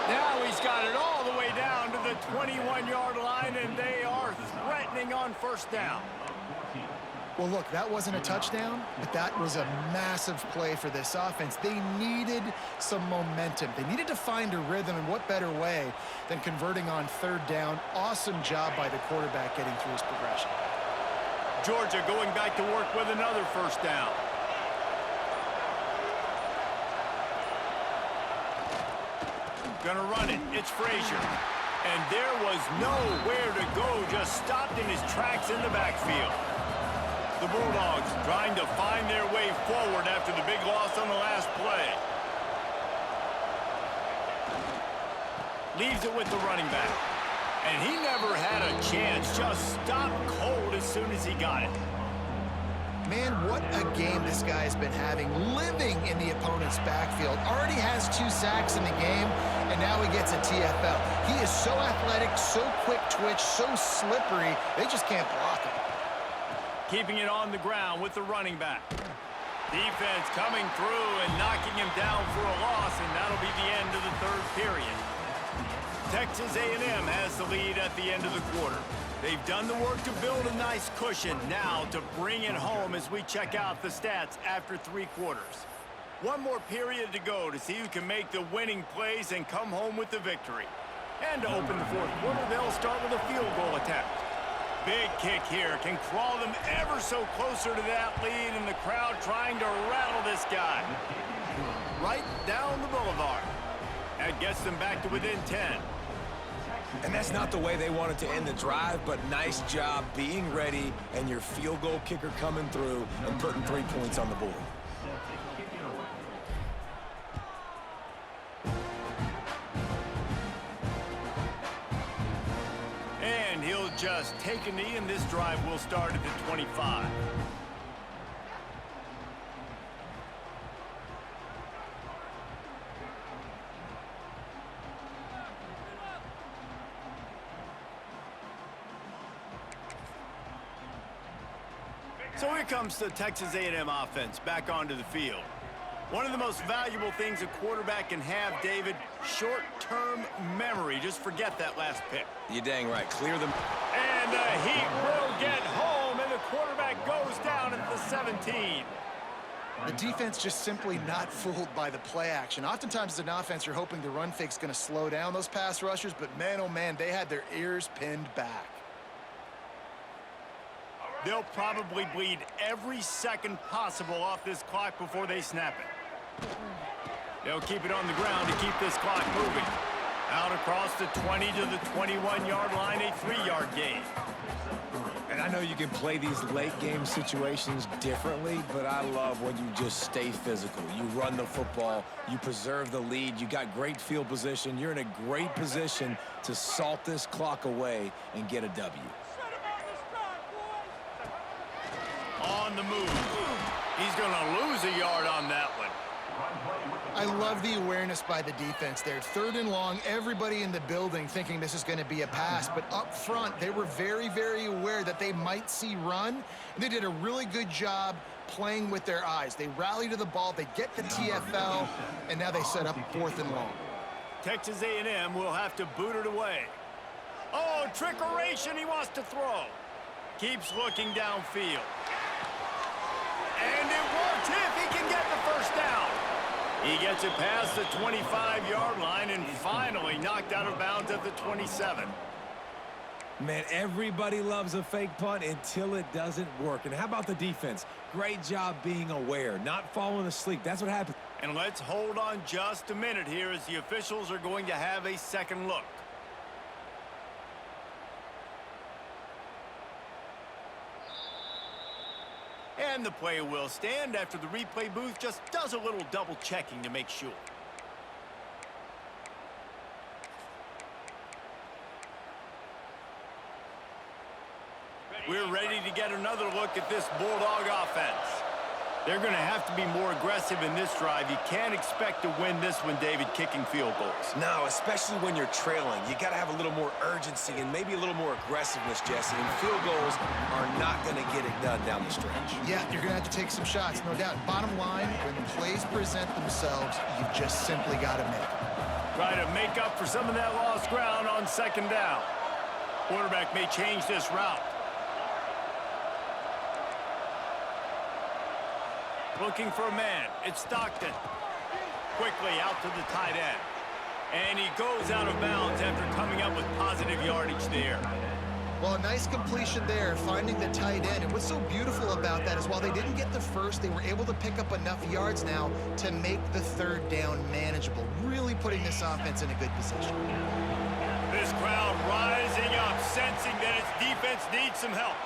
Now he's got it all the way down to the 21-yard line, and they are threatening on first down. Well, look, that wasn't a touchdown, but that was a massive play for this offense. They needed some momentum. They needed to find a rhythm, and what better way than converting on third down. Awesome job by the quarterback getting through his progression. Georgia going back to work with another first down. Gonna run it. It's Frazier. And there was nowhere to go, just stopped in his tracks in the backfield. The Bulldogs trying to find their way forward after the big loss on the last play. Leaves it with the running back. And he never had a chance, just stopped cold as soon as he got it. Man, what a game this guy has been having, living in the opponent's backfield. Already has 2 sacks in the game, and now he gets a TFL. He is so athletic, so quick twitch, so slippery, they just can't block him. Keeping it on the ground with the running back. Defense coming through and knocking him down for a loss, and that'll be the end of the third period. Texas A&M has the lead at the end of the quarter. They've done the work to build a nice cushion. Now to bring it home as we check out the stats after 3 quarters. One more period to go to see who can make the winning plays and come home with the victory. And to open the fourth quarter, they'll start with a field goal attempt. Big kick here can crawl them ever so closer to that lead, and the crowd trying to rattle this guy. Right down the boulevard. That gets them back to within 10. And that's not the way they wanted to end the drive, but nice job being ready and your field goal kicker coming through and putting 3 points on the board. And he'll just take a knee, and this drive will start at the 25. So here comes the Texas A&M offense back onto the field. One of the most valuable things a quarterback can have, David, short-term memory. Just forget that last pick. You're dang right. Clear them. And the Heat will get home, and the quarterback goes down at the 17. The defense just simply not fooled by the play action. Oftentimes as an offense, you're hoping the run fake's going to slow down those pass rushers, but man, oh man, they had their ears pinned back. They'll probably bleed every second possible off this clock before they snap it. They'll keep it on the ground to keep this clock moving. Out across the 20 to the 21-yard line, a 3-yard gain. And I know you can play these late-game situations differently, but I love when you just stay physical. You run the football, you preserve the lead, you got great field position. You're in a great position to salt this clock away and get a W. On the move. He's going to lose a yard on that one. I love the awareness by the defense there. 3rd and long, everybody in the building thinking this is going to be a pass, but up front, they were very, very aware that they might see run. And they did a really good job playing with their eyes. They rally to the ball, they get the TFL, and now they set up 4th and long. Texas A&M will have to boot it away. Oh, trickeration, he wants to throw. Keeps looking downfield. And it works if he can get the first down. He gets it past the 25-yard line and finally knocked out of bounds at the 27. Man, everybody loves a fake punt until it doesn't work. And how about the defense? Great job being aware, not falling asleep. That's what happens. And let's hold on just a minute here as the officials are going to have a second look. And the play will stand after the replay booth just does a little double checking to make sure. We're ready to get another look at this Bulldog offense. They're going to have to be more aggressive in this drive. You can't expect to win this one, David, kicking field goals. No, especially when you're trailing. You got to have a little more urgency and maybe a little more aggressiveness, Jesse. And field goals are not going to get it done down the stretch. Yeah, you're going to have to take some shots, no doubt. Bottom line, when plays present themselves, you've just simply got to make them. Try to make up for some of that lost ground on second down. Quarterback may change this route. Looking for a man. It's Stockton. Quickly out to the tight end. And he goes out of bounds after coming up with positive yardage there. Well, a nice completion there, finding the tight end. And what's so beautiful about that is while they didn't get the first, they were able to pick up enough yards now to make the third down manageable, really putting this offense in a good position. This crowd rising up, sensing that its defense needs some help.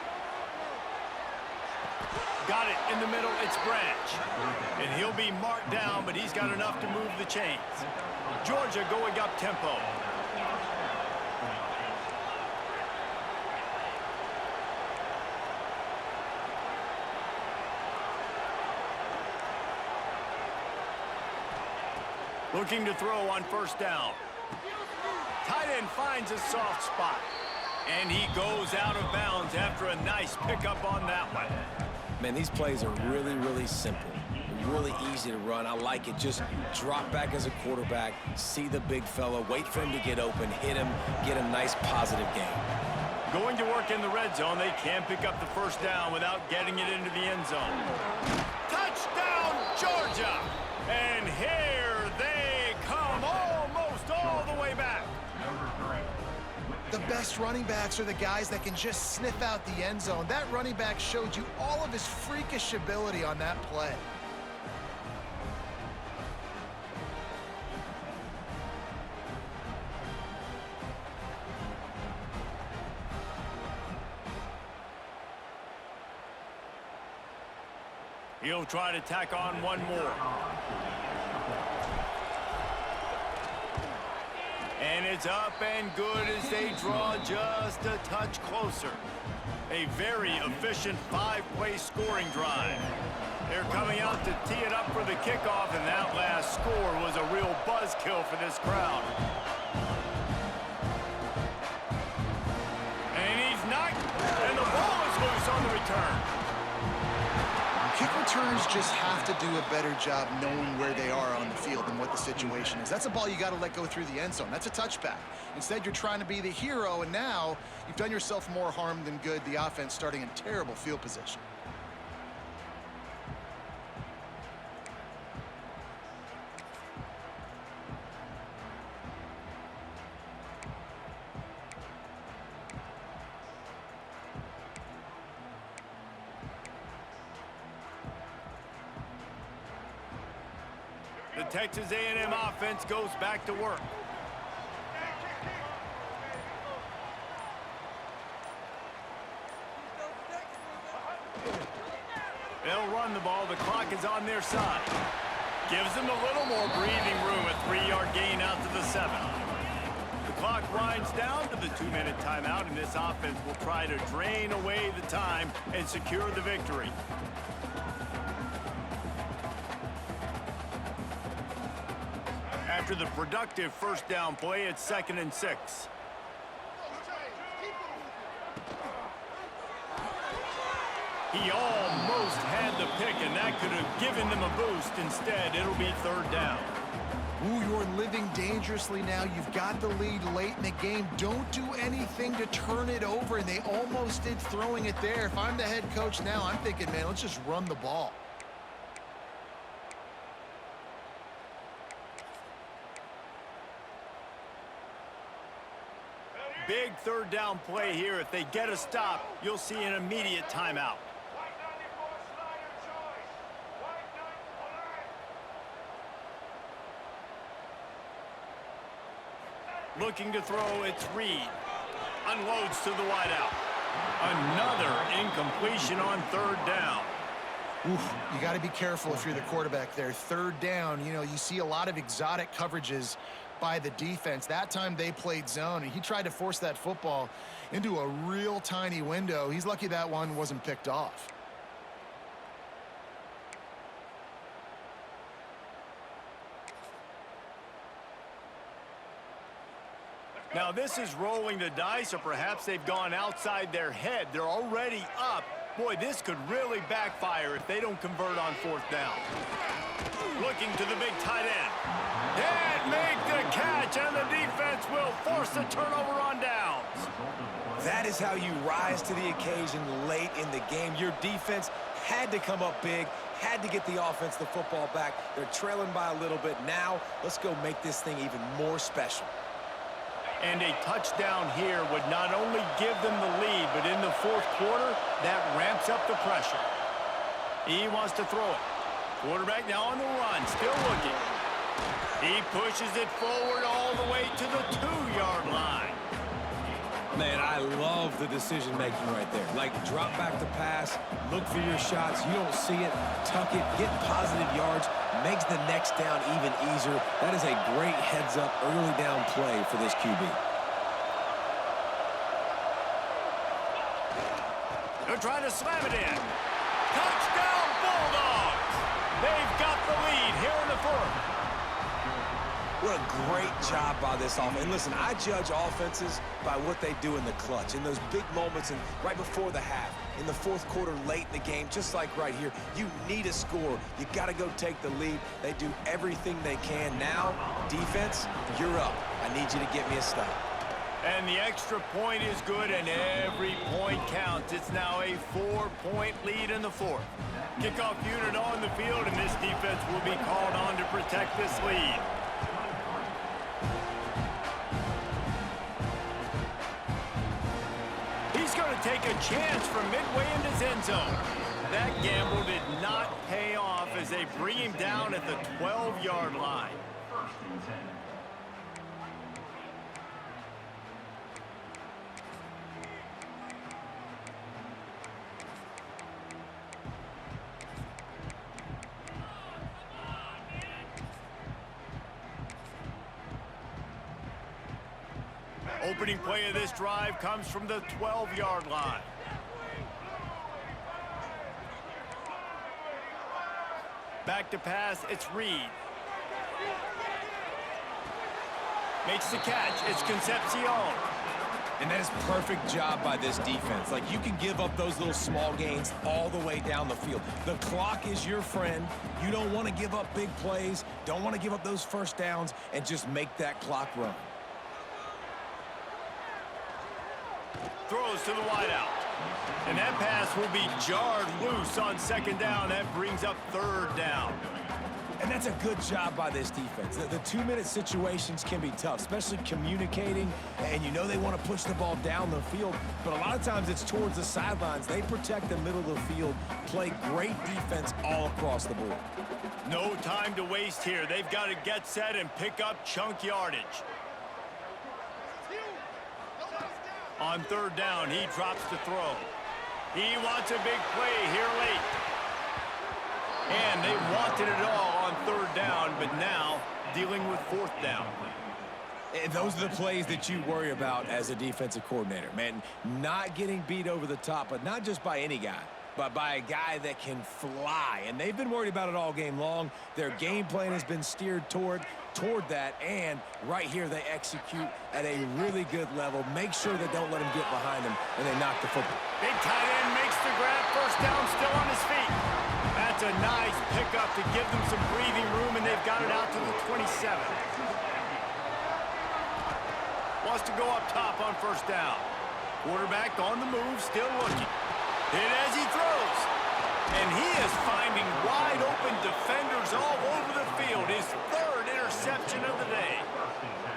Got it in the middle, it's Branch. And he'll be marked down, but he's got enough to move the chains. Georgia going up tempo. Looking to throw on first down. Tight end finds a soft spot. And he goes out of bounds after a nice pickup on that one. Man, these plays are really, really simple. Really easy to run. I like it. Just drop back as a quarterback, see the big fella, wait for him to get open, hit him, get a nice positive game. Going to work in the red zone. They can't pick up the first down without getting it into the end zone. Touchdown, Georgia! And here they come almost all the way back. The best running backs are the guys that can just sniff out the end zone. That running back showed you all of his freakish ability on that play. He'll try to tack on one more. And it's up and good as they draw just a touch closer. A very efficient 5-play scoring drive. They're coming out to tee it up for the kickoff, and that last score was a real buzzkill for this crowd. And he's knocked, and the ball is loose on the return. Kick returns just have to do a better job knowing where they are on the field and what the situation is. That's a ball you got to let go through the end zone. That's a touchback. Instead, you're trying to be the hero, and now you've done yourself more harm than good. The offense starting in terrible field position. The Texas A&M offense goes back to work. They'll run the ball. The clock is on their side. Gives them a little more breathing room. A 3-yard gain out to the 7. The clock winds down to the 2-minute timeout, and this offense will try to drain away the time and secure the victory. After the productive first down play, it's 2nd and 6. He almost had the pick, and that could have given them a boost. Instead, it'll be 3rd down. Ooh, you're living dangerously now. You've got the lead late in the game. Don't do anything to turn it over, and they almost did throwing it there. If I'm the head coach now, I'm thinking, man, let's just run the ball. Big 3rd down play here. If they get a stop, you'll see an immediate timeout. Looking to throw, it's Reed. Unloads to the wideout. Another incompletion on 3rd down. Oof, you got to be careful if you're the quarterback there. 3rd down, you know, you see a lot of exotic coverages by the defense. That time they played zone, and he tried to force that football into a real tiny window. He's lucky that one wasn't picked off. Now this is rolling the dice, or perhaps they've gone outside their head. They're already up. Boy, this could really backfire if they don't convert on 4th down. Looking to the big tight end. And make the catch, and the defense will force a turnover on downs. That is how you rise to the occasion late in the game. Your defense had to come up big, had to get the offense the football back. They're trailing by a little bit. Now, let's go make this thing even more special. And a touchdown here would not only give them the lead, but in the fourth quarter, that ramps up the pressure. He wants to throw it. Quarterback now on the run, still looking. He pushes it forward all the way to the 2-yard line. Man, I love the decision-making right there. Like, drop back to pass, look for your shots. You don't see it, tuck it, get positive yards, makes the next down even easier. That is a great heads-up, early down play for this QB. They're trying to slam it in. Touchdown, Bulldogs! They've got the lead here in the fourth. What a great job by this offense. And listen, I judge offenses by what they do in the clutch, in those big moments and right before the half, in the fourth quarter, late in the game, just like right here. You need a score. You got to go take the lead. They do everything they can. Now, defense, you're up. I need you to get me a stop. And the extra point is good, and every point counts. It's now a 4-point lead in the fourth. Kickoff unit on the field, and this defense will be called on to protect this lead. He's going to take a chance from midway in his end zone. That gamble did not pay off as they bring him down at the 12-yard line. Opening play of this drive comes from the 12-yard line. Back to pass, it's Reed. Makes the catch, it's Concepcion. And that is perfect job by this defense. Like, you can give up those little small gains all the way down the field. The clock is your friend. You don't want to give up big plays, don't want to give up those first downs, and just make that clock run. Throws to the wideout. And that pass will be jarred loose on second down. That brings up third down. And that's a good job by this defense. The 2-minute situations can be tough, especially communicating, and you know they want to push the ball down the field, but a lot of times it's towards the sidelines. They protect the middle of the field, play great defense all across the board. No time to waste here. They've got to get set and pick up chunk yardage. On third down, he drops the throw. He wants a big play here late. And they wanted it all on third down, but now dealing with fourth down. And those are the plays that you worry about as a defensive coordinator, man. Not getting beat over the top, but not just by any guy, but by a guy that can fly. And they've been worried about it all game long. Their game plan has been steered toward that, and right here they execute at a really good level. Make sure they don't let him get behind them, and they knock the football. Big tight end makes the grab. First down, still on his feet. That's a nice pickup to give them some breathing room, and they've got it out to the 27. Wants to go up top on first down. Quarterback on the move, still looking. Hit as he throws. And he is finding wide open defenders all over the field. His third interception of the day.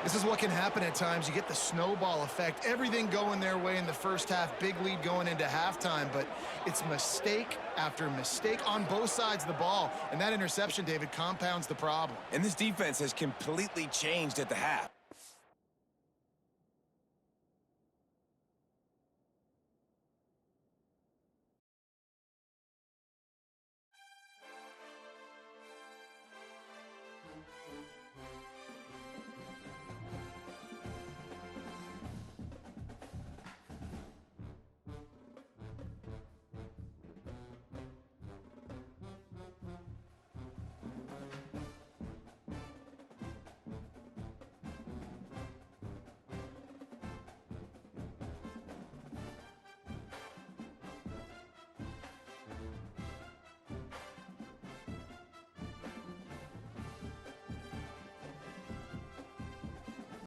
This is what can happen at times. You get the snowball effect. Everything going their way in the first half. Big lead going into halftime. But it's mistake after mistake on both sides of the ball. And that interception, David, compounds the problem. And this defense has completely changed at the half.